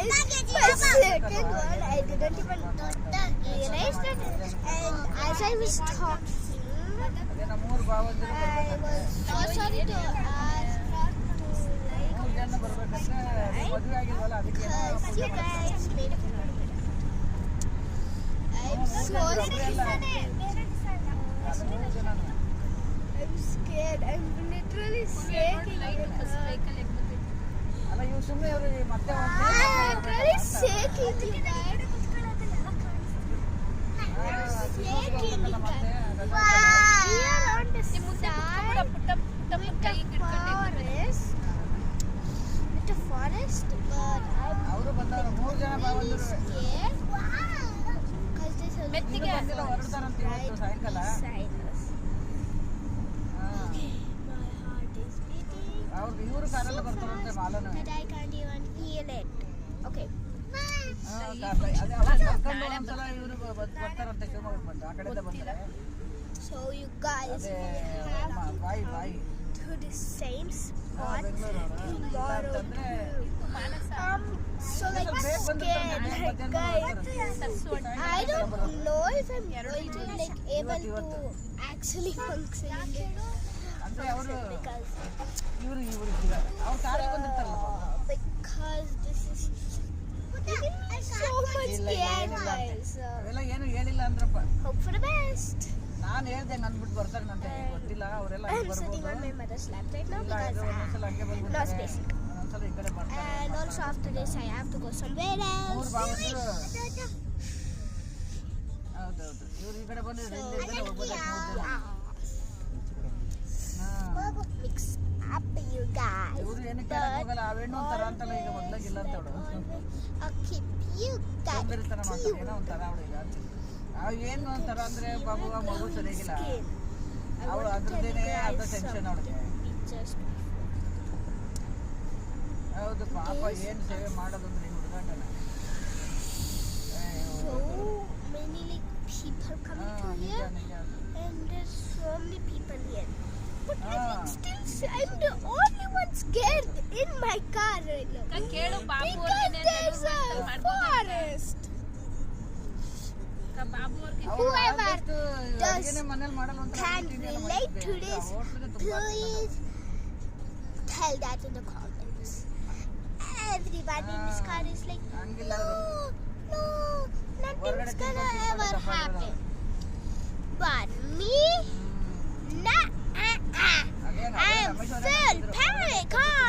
my second one, I didn't even realize that. And as I was talking, I was so sorry to ask to like because you guys made it. I'm so scared. I'm scared. I'm literally shaking. I'm literally shaking, you guys. I'm shaking, you guys. We are on the side with the forest, but I'm really scared because there's a forest right beside us. Okay, my heart is beating so fast that I can't even feel it. Okay. So you guys have to come to the same spot tomorrow. So like scared, like guys. I don't know if I'm going to like able to actually function in this because this is so much scared, guys. Hope for the best. I'm sitting on my mother's lap right now because no space. And also after this, I have to go somewhere else. Mix up, you guys. But I'll keep you guys. ಏನು ಅಂತಾರ ಅಂದ್ರೆ ಬಾಬು ಆ ಮಗು ಸರಿಯಾಗಿಲ್ಲ ಅವಳು ಅದ್ರದ್ದೇನೆ ಅರ್ಧ tension ಅವಳಿಗೆ ಹೌದು ಪಾಪ ಏನು ಸೇವೆ ಮಾಡೋದು ಅಂದ್ರೆ ಹುಡುಗಾಟನ so many like people coming to here and there's so many people here but I'm still I'm the only one scared in my car right now because there's a forest. Whoever does can relate to this, please tell that in the comments. Everybody in this car is like, no, nothing's gonna ever happen. But me, nah, I am full panic, huh?